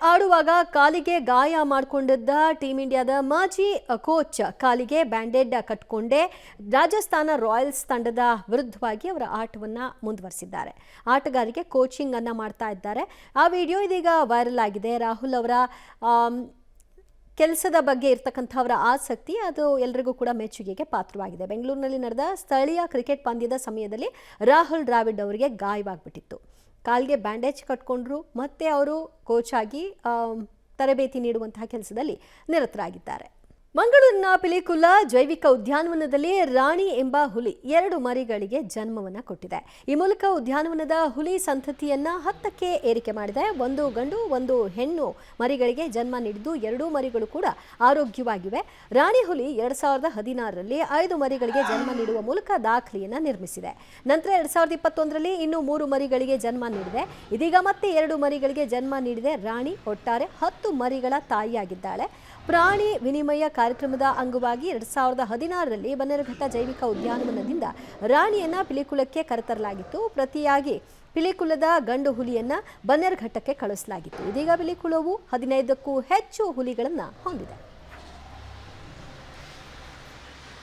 ಆಡುವಾಗ ಕಾಲಿಗೆ ಗಾಯ ಮಾಡಿಕೊಂಡಿದ್ದ ಟೀಮ್ ಇಂಡಿಯಾದ ಮಾಜಿ ಕೋಚ್ ಕಾಲಿಗೆ ಬ್ಯಾಂಡೇಡ್ ಕಟ್ಟಿಕೊಂಡೇ ರಾಜಸ್ಥಾನ ರಾಯಲ್ಸ್ ತಂಡದ ವಿರುದ್ಧವಾಗಿ ಅವರ ಆಟವನ್ನು ಮುಂದುವರಿಸಿದ್ದಾರೆ. ಆಟಗಾರರಿಗೆ ಕೋಚಿಂಗ್ ಅನ್ನು ಮಾಡ್ತಾ ಇದ್ದಾರೆ. ಆ ವಿಡಿಯೋ ಇದೀಗ ವೈರಲ್ ಆಗಿದೆ. ರಾಹುಲ್ ಅವರ ಕೆಲಸದ ಬಗ್ಗೆ ಇರತಕ್ಕಂಥವರ ಆಸಕ್ತಿ ಅದು ಎಲ್ಲರಿಗೂ ಕೂಡ ಮೆಚ್ಚುಗೆಗೆ ಪಾತ್ರವಾಗಿದೆ. ಬೆಂಗಳೂರಿನಲ್ಲಿ ನಡೆದ ಸ್ಥಳೀಯ ಕ್ರಿಕೆಟ್ ಪಂದ್ಯದ ಸಮಯದಲ್ಲಿ ರಾಹುಲ್ ದ್ರಾವಿಡ್ ಅವರಿಗೆ ಗಾಯವಾಗ್ಬಿಟ್ಟಿತ್ತು. ಕಾಲಿಗೆ ಬ್ಯಾಂಡೇಜ್ ಕಟ್ಕೊಂಡ್ರು. ಮತ್ತೆ ಅವರು ಕೋಚ್ ಆಗಿ ತರಬೇತಿ ನೀಡುವಂತಹ ಕೆಲಸದಲ್ಲಿ ನಿರತರಾಗಿದ್ದಾರೆ. ಮಂಗಳೂರಿನ ಪಿಲಿಕುಳ ಜೈವಿಕ ಉದ್ಯಾನವನದಲ್ಲಿ ರಾಣಿ ಎಂಬ ಹುಲಿ 2 ಮರಿಗಳಿಗೆ ಜನ್ಮವನ್ನು ಕೊಟ್ಟಿದೆ. ಈ ಮೂಲಕ ಉದ್ಯಾನವನದ ಹುಲಿ ಸಂತತಿಯನ್ನ 10ಕ್ಕೆ ಏರಿಕೆ ಮಾಡಿದೆ. 1 ಗಂಡು 1 ಹೆಣ್ಣು ಮರಿಗಳಿಗೆ ಜನ್ಮ ನೀಡಿದ್ದು 2 ಮರಿಗಳು ಕೂಡ ಆರೋಗ್ಯವಾಗಿವೆ. ರಾಣಿ ಹುಲಿ 2016ರಲ್ಲಿ 5 ಮರಿಗಳಿಗೆ ಜನ್ಮ ನೀಡುವ ಮೂಲಕ ದಾಖಲೆಯನ್ನು ನಿರ್ಮಿಸಿದೆ. ನಂತರ 2021ರಲ್ಲಿ ಇನ್ನೂ 3 ಮರಿಗಳಿಗೆ ಜನ್ಮ ನೀಡಿದೆ. ಇದೀಗ ಮತ್ತೆ 2 ಮರಿಗಳಿಗೆ ಜನ್ಮ ನೀಡಿದೆ. ರಾಣಿ ಒಟ್ಟಾರೆ 10 ಮರಿಗಳ ತಾಯಿಯಾಗಿದ್ದಾಳೆ. ಪ್ರಾಣಿ ವಿನಿಮಯ ಕಾರ್ಯಕ್ರಮದ ಅಂಗವಾಗಿ 2016ರಲ್ಲಿ ಬನ್ನೇರುಘಟ್ಟ ಜೈವಿಕ ಉದ್ಯಾನವನದಿಂದ ರಾಣಿಯನ್ನ ಪಿಲಿಕುಳಕ್ಕೆ ಕರೆತರಲಾಗಿತ್ತು. ಪ್ರತಿಯಾಗಿ ಪಿಲಿಕುಳದ ಗಂಡು ಹುಲಿಯನ್ನ ಬನ್ನೇರುಘಟ್ಟಕ್ಕೆ ಕಳಿಸಲಾಗಿತ್ತು. ಇದೀಗ ಪಿಲಿಕುಳವು 15ಕ್ಕೂ ಹೆಚ್ಚು ಹುಲಿಗಳನ್ನು ಹೊಂದಿದೆ.